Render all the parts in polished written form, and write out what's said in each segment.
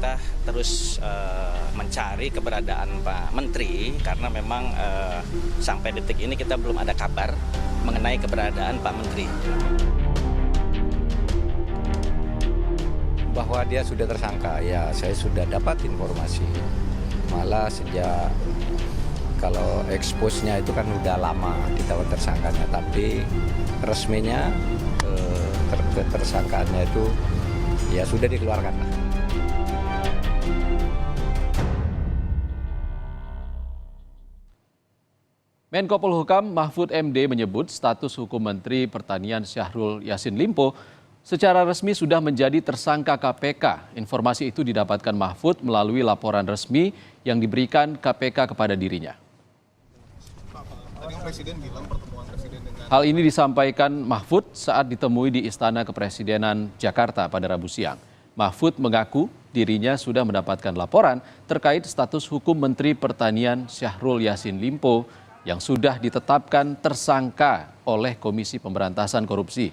kita terus mencari keberadaan Pak Menteri karena memang sampai detik ini kita belum ada kabar mengenai keberadaan Pak Menteri. Bahwa dia sudah tersangka, ya saya sudah dapat informasi. Malah sejak kalau expose-nya itu kan udah lama ditawan tersangkanya, tapi resminya ketersangkaannya itu ya sudah dikeluarkan lah. Menko Polhukam Mahfud MD menyebut status hukum Menteri Pertanian Syahrul Yassin Limpo secara resmi sudah menjadi tersangka KPK. Informasi itu didapatkan Mahfud melalui laporan resmi yang diberikan KPK kepada dirinya. Hal ini disampaikan Mahfud saat ditemui di Istana Kepresidenan Jakarta pada Rabu siang. Mahfud mengaku dirinya sudah mendapatkan laporan terkait status hukum Menteri Pertanian Syahrul Yassin Limpo yang sudah ditetapkan tersangka oleh Komisi Pemberantasan Korupsi.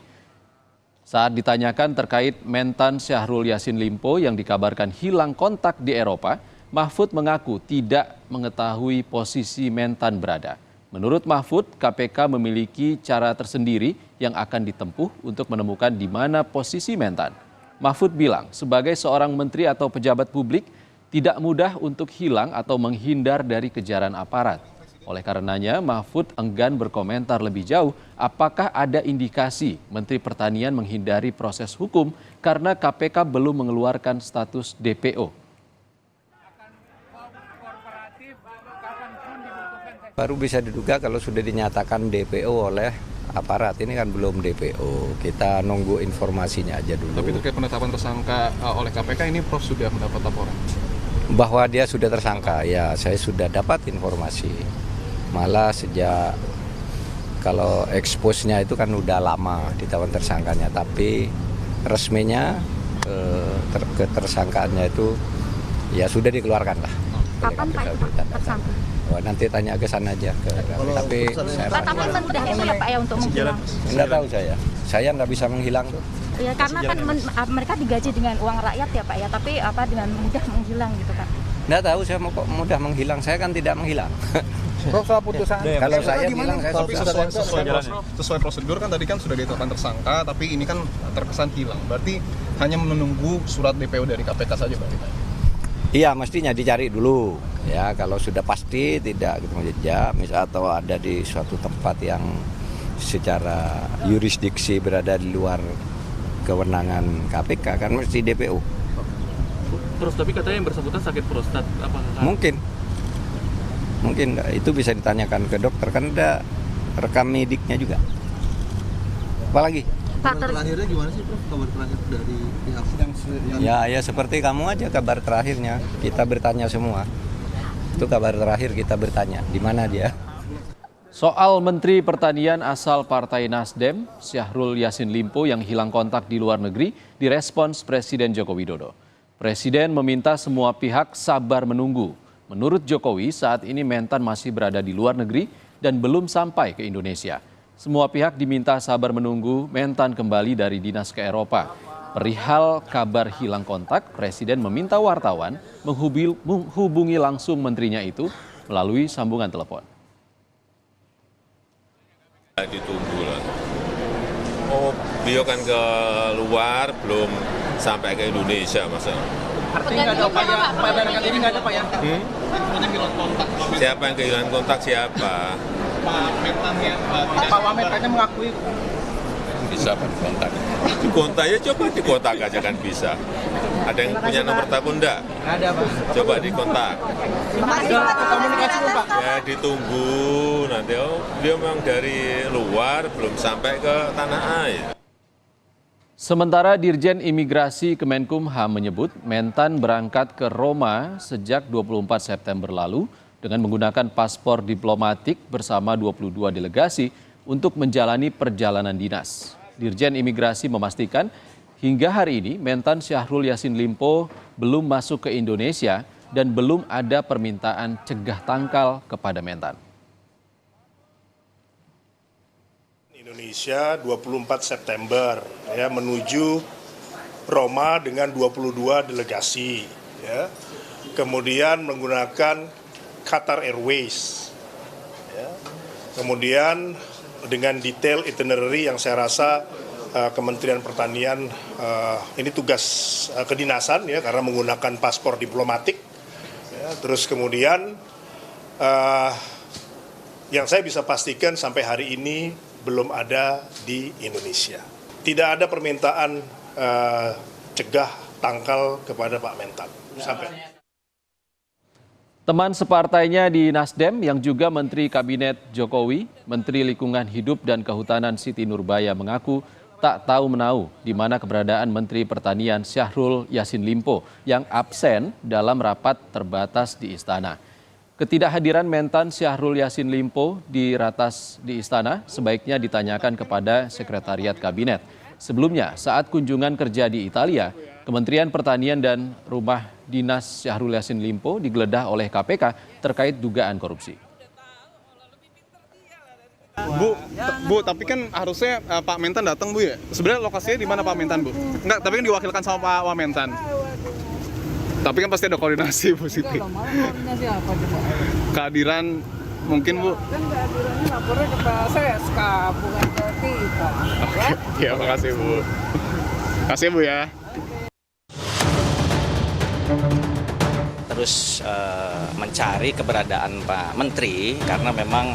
Saat ditanyakan terkait mentan Syahrul Yassin Limpo yang dikabarkan hilang kontak di Eropa, Mahfud mengaku tidak mengetahui posisi mentan berada. Menurut Mahfud, KPK memiliki cara tersendiri yang akan ditempuh untuk menemukan di mana posisi mentan. Mahfud bilang, sebagai seorang menteri atau pejabat publik, tidak mudah untuk hilang atau menghindar dari kejaran aparat. Oleh karenanya, Mahfud enggan berkomentar lebih jauh apakah ada indikasi Menteri Pertanian menghindari proses hukum karena KPK belum mengeluarkan status DPO. Baru bisa diduga kalau sudah dinyatakan DPO oleh aparat, ini kan belum DPO. Kita nunggu informasinya aja dulu. Tapi terkait penetapan tersangka oleh KPK ini Prof sudah mendapat laporan? Bahwa dia sudah tersangka, ya saya sudah dapat informasi. Malah sejak kalau expose-nya itu kan udah lama ditawan tersangkanya, tapi resminya ketersangkaannya itu ya sudah dikeluarkan lah. Kapan Pak tersangka? Oh, nanti tanya ke sana aja. Tapi saya Pak, tapi mudah itu ya Pak ya untuk menghilang? nggak tahu saya nggak bisa menghilang tuh. Ya karena kan mereka digaji dengan uang rakyat ya Pak ya, tapi dengan mudah menghilang gitu kan? Nggak tahu saya mau kok mudah menghilang, saya kan tidak menghilang. Prof, soal putusan. Kalau saya bilang saya tapi sesuai prosedur kan tadi kan sudah ditetapkan tersangka, tapi ini kan terkesan hilang. Berarti hanya menunggu surat DPO dari KPK saja berarti Pak? Iya, mestinya dicari dulu. Ya, kalau sudah pasti tidak ketemu jejak, atau ada di suatu tempat yang secara yurisdiksi berada di luar kewenangan KPK kan mesti DPO. Terus tapi katanya yang bersangkutan sakit prostat, apakah? Mungkin itu bisa ditanyakan ke dokter, kan ada rekam mediknya juga. Apalagi? Kabar terakhirnya gimana sih Prof? Kabar terakhir dari pihak yang Ya seperti kamu aja kabar terakhirnya. Kita bertanya semua. Itu kabar terakhir kita bertanya, di mana dia? Soal Menteri Pertanian asal Partai Nasdem, Syahrul Yassin Limpo yang hilang kontak di luar negeri, direspons Presiden Joko Widodo. Presiden meminta semua pihak sabar menunggu. Menurut Jokowi, saat ini mentan masih berada di luar negeri dan belum sampai ke Indonesia. Semua pihak diminta sabar menunggu mentan kembali dari dinas ke Eropa. Perihal kabar hilang kontak, Presiden meminta wartawan menghubungi langsung menterinya itu melalui sambungan telepon. Ditunggu lah. Oh, beliau kan ke luar, belum sampai ke Indonesia masa. artinya nggak ada upaya dengan ini nggak ada Pak ya? Siapa yang kehilangan kontak siapa? Pak Wamen katanya mengakui. Bisa kontak. Dikontaknya coba dikontak aja kan bisa. Ada yang punya nomor telepon enggak? Ada Pak. Coba dikontak. Komunikasi Pak. Ya ditunggu nanti. Oh, dia memang dari luar belum sampai ke tanah air. Sementara Dirjen Imigrasi Kemenkumham menyebut mentan berangkat ke Roma sejak 24 September lalu dengan menggunakan paspor diplomatik bersama 22 delegasi untuk menjalani perjalanan dinas. Dirjen Imigrasi memastikan hingga hari ini mentan Syahrul Yassin Limpo belum masuk ke Indonesia dan belum ada permintaan cegah tangkal kepada mentan. Indonesia 24 September ya menuju Roma dengan 22 delegasi. ya. Kemudian menggunakan Qatar Airways, ya. Kemudian dengan detail itinerary yang saya rasa Kementerian Pertanian ini tugas kedinasan ya, karena menggunakan paspor diplomatik, ya. Terus kemudian yang saya bisa pastikan sampai hari ini belum ada di Indonesia. Tidak ada permintaan cegah tangkal kepada Pak Mentan. Sampai. Teman separtainya di Nasdem yang juga Menteri Kabinet Jokowi, Menteri Lingkungan Hidup dan Kehutanan Siti Nurbaya mengaku tak tahu menau di mana keberadaan Menteri Pertanian Syahrul Yassin Limpo yang absen dalam rapat terbatas di Istana. Ketidakhadiran Mentan Syahrul Yassin Limpo di ratas di Istana sebaiknya ditanyakan kepada Sekretariat Kabinet. Sebelumnya, saat kunjungan kerja di Italia, Kementerian Pertanian dan Rumah Dinas Syahrul Yassin Limpo digeledah oleh KPK terkait dugaan korupsi. Bu, tapi kan harusnya Pak Mentan datang, Bu, ya? Sebenarnya lokasinya di mana Pak Mentan, Bu? Enggak, tapi kan diwakilkan sama Pak Wamentan. Tapi kan pasti ada koordinasi, Bu Siti. Koordinasi apa coba? Kehadiran mungkin, Bu. Kan kehadirannya lapornya ke Pak SK, bukan ke kita. Oke, ya, makasih, Bu. Makasih, Bu, ya. Terus mencari keberadaan Pak Menteri karena memang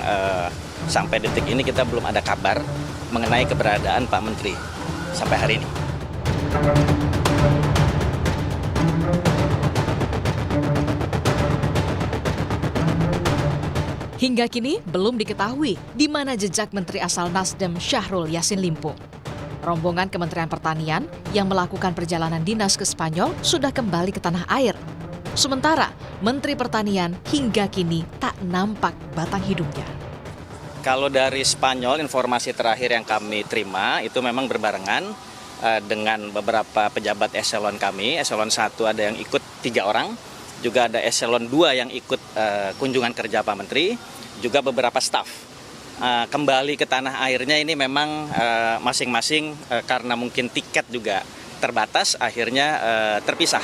sampai detik ini kita belum ada kabar mengenai keberadaan Pak Menteri sampai hari ini. Hingga kini belum diketahui di mana jejak Menteri asal Nasdem Syahrul Yassin Limpo. Rombongan Kementerian Pertanian yang melakukan perjalanan dinas ke Spanyol sudah kembali ke tanah air. Sementara Menteri Pertanian hingga kini tak nampak batang hidungnya. Kalau dari Spanyol, informasi terakhir yang kami terima itu memang berbarengan dengan beberapa pejabat eselon kami. Eselon 1 ada yang ikut 3 orang, juga ada eselon 2 yang ikut kunjungan kerja Pak Menteri, juga beberapa staf. Kembali ke tanah airnya ini memang masing-masing karena mungkin tiket juga terbatas, akhirnya terpisah.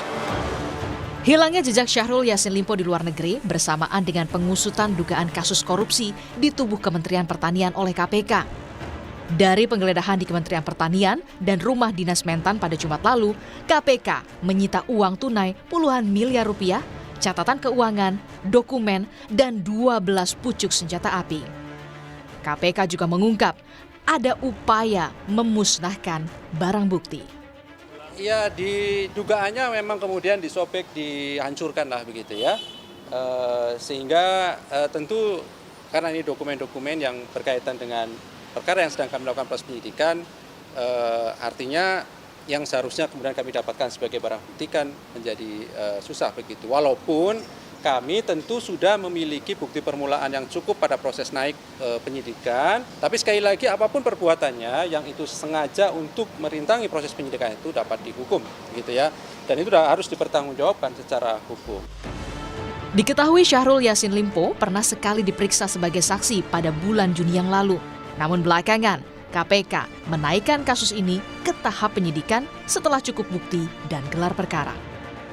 Hilangnya jejak Syahrul Yassin Limpo di luar negeri bersamaan dengan pengusutan dugaan kasus korupsi di tubuh Kementerian Pertanian oleh KPK. Dari penggeledahan di Kementerian Pertanian dan Rumah Dinas Mentan pada Jumat lalu, KPK menyita uang tunai puluhan miliar rupiah, catatan keuangan, dokumen, dan 12 pucuk senjata api. KPK juga mengungkap ada upaya memusnahkan barang bukti. Ya, dugaannya memang kemudian disobek, dihancurkan lah begitu ya. Sehingga tentu karena ini dokumen-dokumen yang berkaitan dengan perkara yang sedang kami lakukan proses penyidikan, artinya yang seharusnya kemudian kami dapatkan sebagai barang bukti kan menjadi susah begitu. Walaupun kami tentu sudah memiliki bukti permulaan yang cukup pada proses naik penyidikan, tapi sekali lagi apapun perbuatannya yang itu sengaja untuk merintangi proses penyidikan itu dapat dihukum, gitu ya. Dan itu harus dipertanggungjawabkan secara hukum. Diketahui Syahrul Yassin Limpo pernah sekali diperiksa sebagai saksi pada bulan Juni yang lalu. Namun belakangan, KPK menaikkan kasus ini ke tahap penyidikan setelah cukup bukti dan gelar perkara.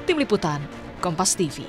Tim Liputan, Kompas TV.